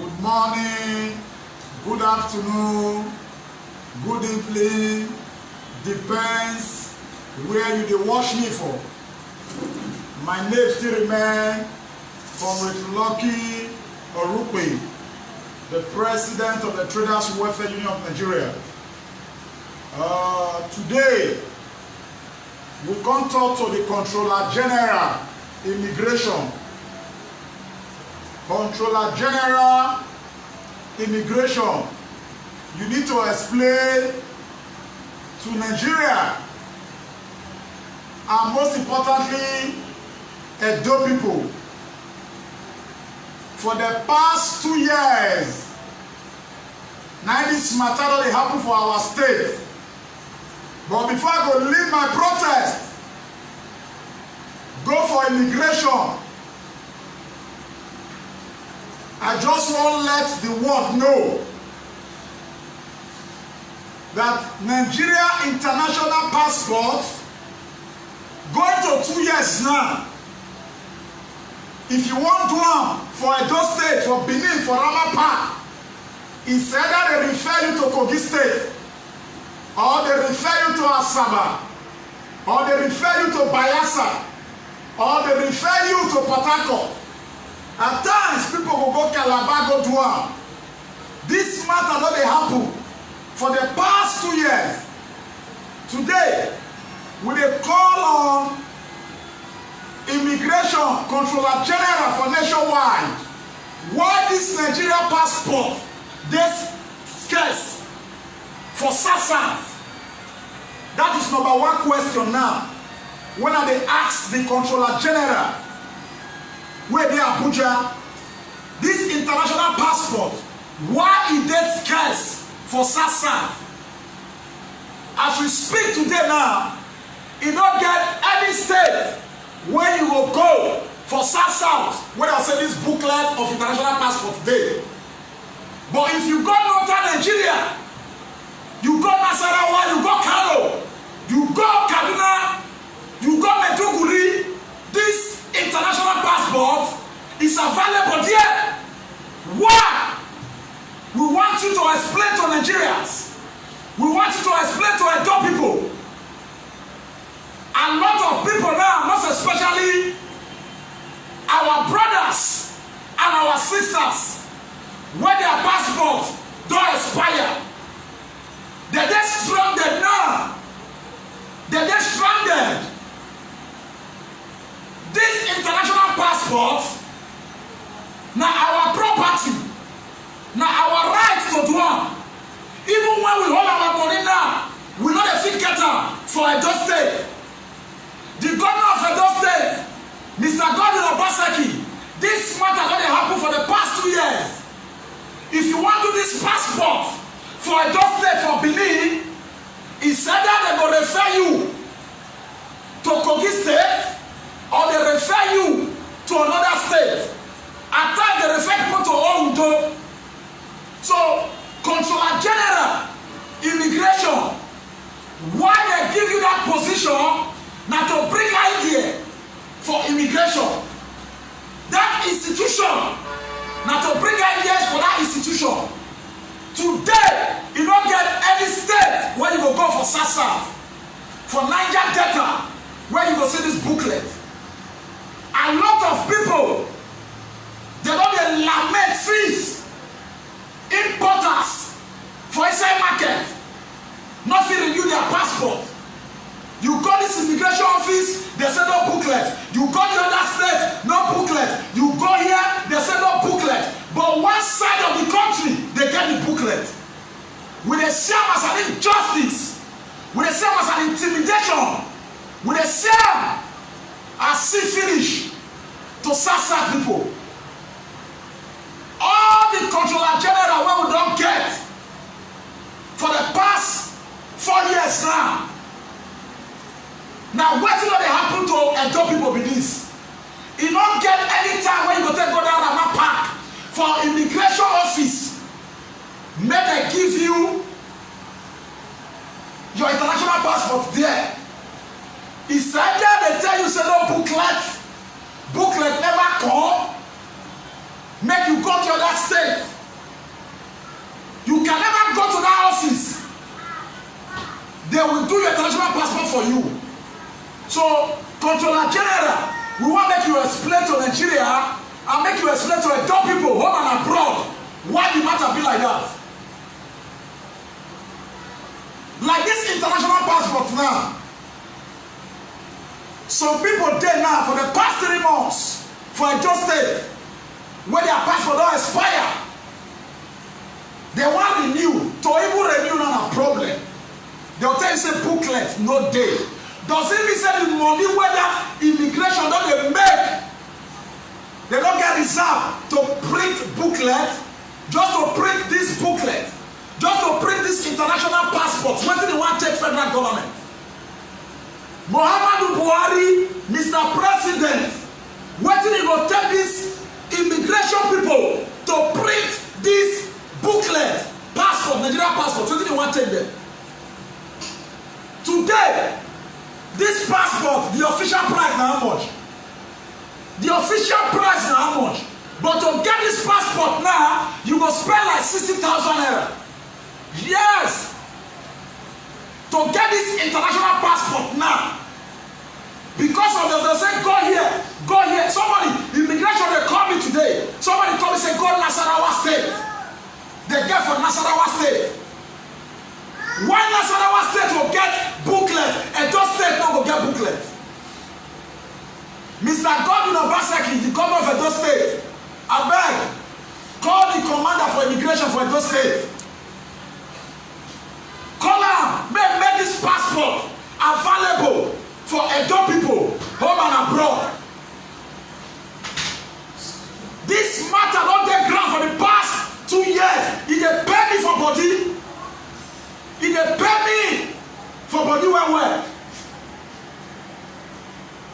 good morning, good afternoon, good evening, depends where you dey watch me for. My name still remain Comrade Lucky Orupe, the President of the Traders Welfare Union of Nigeria. Today, we come talk to the Controller General Immigration. Controller General Immigration, you need to explain to Nigeria and most importantly, Edo people, for the past 2 years, now this matter don dey happen for our state. But before I go lead my protest, go for immigration, I just want to let the world know that Nigeria international passport going to 2 years now. If you want to do am for Edo State, for Benin, for Rama Park, it's either they refer you to Kogi State, or they refer you to Asaba, or they refer you to Bayelsa, or they refer you to Port Harcourt. At times, people will go Calabar, go do am. This matter no dey happen for the past 2 years. Today, we dey call on Immigration Controller General for nationwide. Why this Nigeria passport dey scarce for SASA? That is number one question now. When I dey ask the Controller General, where dey Abuja, this international passport, why e dey scarce for SASA? As we speak today now, e no get any state where you go go for SASA where I say this booklet of international passport dey. But if you go northern Nigeria, you go Nasarawa, you go Kano, you go Kaduna, you go Maiduguri, this international passport is available there. Why? We want you to explain to Nigerians. We want you to explain to Edo people. A lot of people now, most especially our brothers and our sisters, when their passport don't expire, they get stranded now. They get stranded. This international passport, now our property, now our right to do am. Even when we hold our money now, we know the fit get am for Edo State. The governor of Edo State, Mr. Godwin Obaseki, this matter don dey happen for the past 2 years. If you want to do this passport for Edo State, for Benin, it's either they go refer you to Kogi State or they refer you to another state. At times they refer people to Ondo. So, Controller General Immigration, why they give you that position? Now to bring idea for immigration, that institution, now to bring ideas for that institution. Today, you don't get any state where you go for SASA, for Niger Delta, where you go see this booklet. A lot of people, they don't get lament fees, importers for inside market, nothing renew their passport. You go this immigration office, they say no booklet. You go the other state, no booklet. You go here, they say no booklet. But one side of the country, they get the booklet. We dey see am as an injustice. We dey see am as an intimidation. We dey see am as see finish to SASA people. All the Controller General wey we don get for the past 4 years now. Now, wetin don dey happen to Edo people be this? E no get any time when you go take go down Rama Park for immigration office, make dem give you your international passport there. It's either they tell you say no booklet never come, make you go to your last state. They will do your international passport for you. So, Controller General, we want to make you explain to Nigeria and make you explain to adult people, home and abroad, why the matter be like that. Like this international passport now. Some people there now for the past 3 months for a just state where their passport don't expire. They want renew. To even renew not a problem. They'll tell you say booklet, no day. Does it mean say the money where that immigration don't they make? They don't get reserved to print booklet, just to print this booklet, just to print this international passport. What do they want to take federal government? Muhammadu Buhari, Mr. President, what do they go take this immigration people to print this booklet, passport, Nigerian passport? What do they want to take them? Today, this passport, the official price now how much? The official price now how much? But to get this passport now, you go spend like 60,000 naira. Yes! To get this international passport now, because of the they say go here, go here. Somebody, immigration, they call me today. Somebody told me say go Nasarawa State. They get for Nasarawa State. Why Nasarawa State will get booklet and just State not will get booklet? Mr. Godwin Obaseki, the governor of Edo State, I beg, call the commander for immigration for Edo State. Call him, make this passport available for Edo people, home and abroad. This matter don't take ground for the past 2 years. He dey pay me for body. He dey pay me for body well.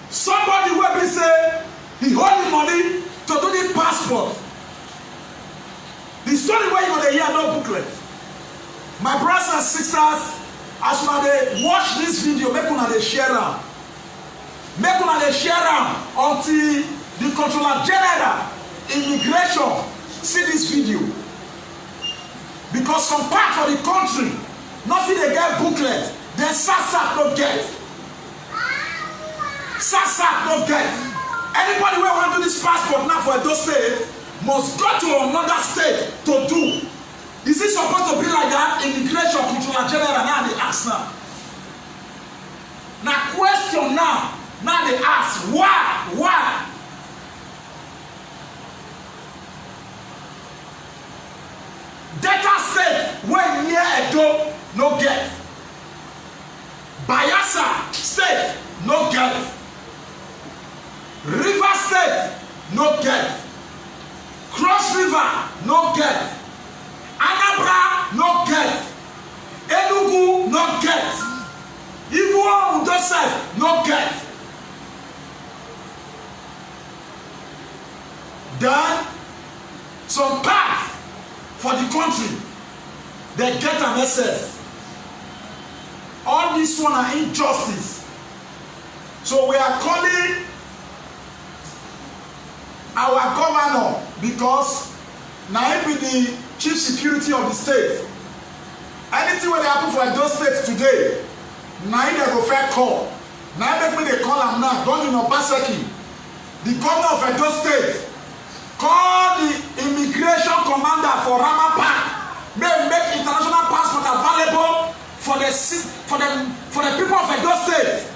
Somebody will be say he hold the money to do the passport. The story where you go dey hear no booklet. My brothers and sisters, as una dey watch this video, make una dey share am. Make una dey share am until the Controller General Immigration see this video. Because some part for the country, nothing they get booklet, then SASAC no get. SASAC no get. Anybody who want to do this passport now for Edo State must go to another state to do. Is it supposed to be like that? Immigration Controller General now they ask now. Now question now they ask why? Delta State where near Edo no get. Bayelsa State no get. River State no get. Cross River no get. Anambra no get. Enugu no get. Igbo Udo State no get. Then some path for the country they get an SS. All this one are injustice. So we are calling our governor, because now he be the chief security of the state. Anything when they happen for those states today, now they go fair call. Now make me they call him now. Godwin Obaseki, the governor of Edo State, call the immigration commander for Rama Park. Make international passport available for the people of Edo State.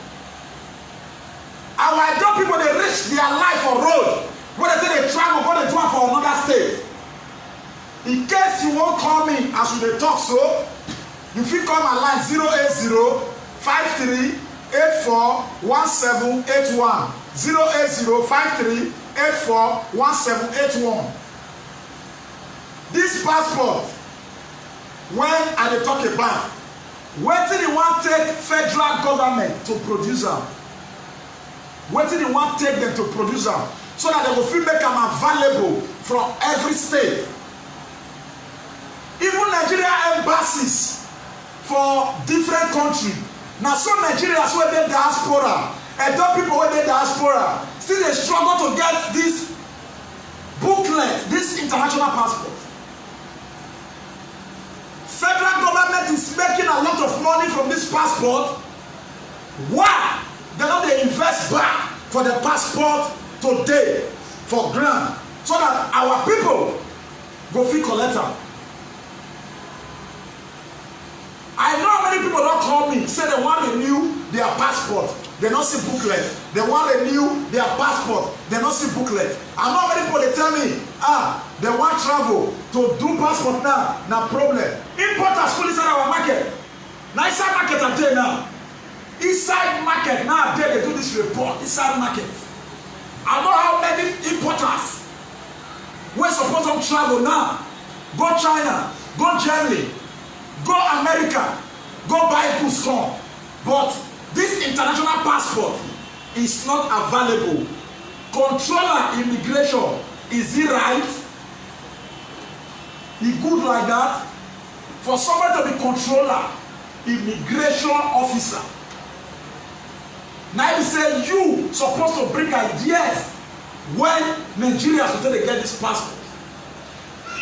Our Edo people they risk their life for road. When they say they travel, go they do it for another state. In case you won't call me as we talk so, you fit call my line 080-5384-1781. 080-5384-1781. This passport, when I dey talk about, wetin dey wan take federal government to produce am? Wetin dey wan take them to produce am? So that they will fit make am available from every state. Even Nigeria embassies for different countries. Now some Nigerians wey dey diaspora, Edo people wey dey diaspora, still dey struggle to get this booklet, this international passport. Federal government government is making a lot of money from this passport, why they don't they invest back for the passport today for grant so that our people go fit collect am? I know how many people don't call me say they want to renew their passport, they don't see booklet. They want to renew their passport, they don't see booklet. I know how many people they tell me, they want travel to do passport now, no problem. Importers full inside our market. Now inside market are there now. Inside market now they do this report inside market. I know how many importers we're supposed to travel now. Go China, go Germany, go America, go buy goods come. But this international passport is not available. Controller immigration, is it right? Is good like that? For somebody to be controller, immigration officer. Now you say you supposed to bring ideas when Nigerians will get this passport.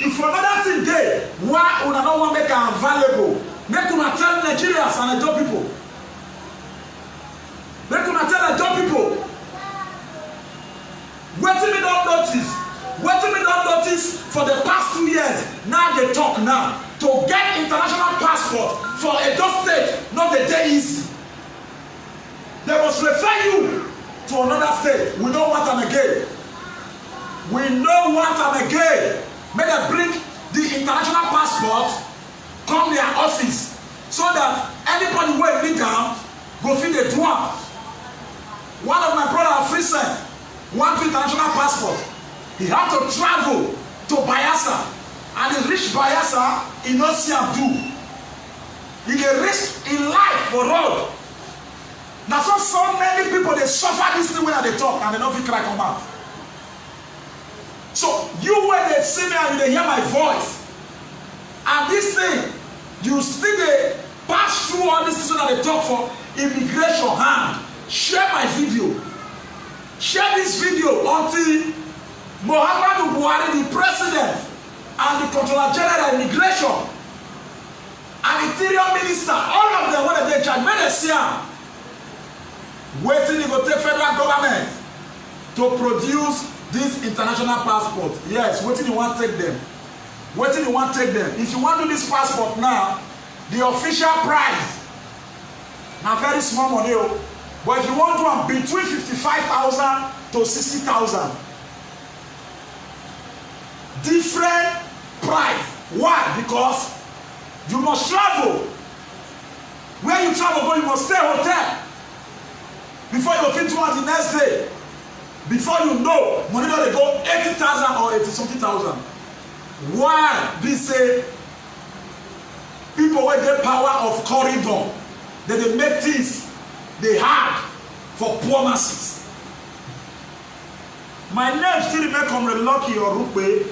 If another thing there, why una don't want to make it available? Make una tell Nigerians and the job people. Make una tell the job people. Wetin me don notice? Wetin me don notice for the past 2 years? Now they talk now to get international passport for Edo State, not the day easy. They must refer you to another state. We don't want them again. We don't want them again. May they bring the international passport, come their office, so that anybody who is down go fit the dwarf. One of my brother recent want international passport. He had to travel to Bayelsa, and he reached Bayelsa, he no see am do. He dey risk in life for road. Now so many people they suffer this thing when they talk and they don't fit cry come out. So you when they see me and you they hear my voice, and this thing you still they pass through all this thing that they talk for immigration hand. Share my video. Share this video until Muhammadu Buhari, the president and the Controller General of Immigration and Interior Minister, all of them when they charge, when they see them, waiting to take federal government to produce this international passport. Yes, waiting you want to take them. Waiting you want to take them. If you want to do this passport now, the official price, now very small money. But if you want one between 55,000 to 60,000, different price. Why? Because you must travel. Where you travel, you must stay hotel before you fit towards the next day. Before you know, money don't go 80,000 or 80-something thousand. Why? They say people with the power of corridor, that they make things they hard for poor masses. My name still remain Comrade Lucky or Rupe.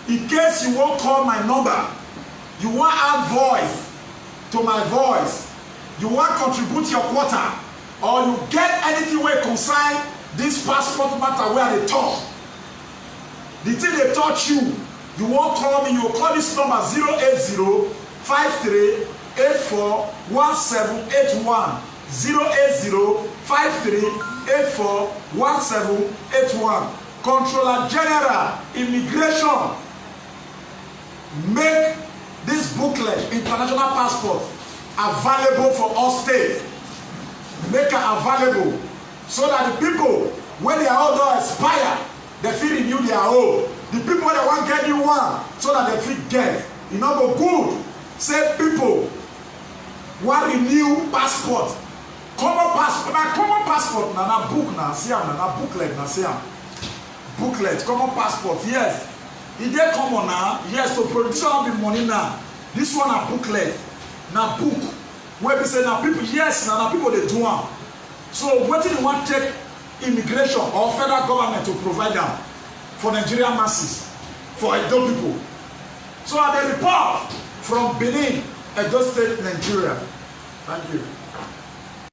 In case you won't call my number, you want add voice to my voice, you want contribute your quota, or you get anything where concern this passport matter where they talk. The thing they touch you, you won't call me, you will call this number 080-5384-1781. 080-5384-1781. Controller General Immigration, make this booklet, international passport, available for all states. Make it available so that the people, when their own don't expire, they feel renew their own. The people when they want get new one, so that they feel get. You know, go good. Say people want renew passport. Common passport, na book na see am na booklet na see am. Booklet, common passport, yes. It dey common now, yes, to produce all the money now. This one na booklet, na book. Where we say na people, yes, na people dey do am. So wetin you want take immigration or federal government to provide them for Nigerian masses, for Edo people. So I dey report from Benin, Edo State, Nigeria. Thank you.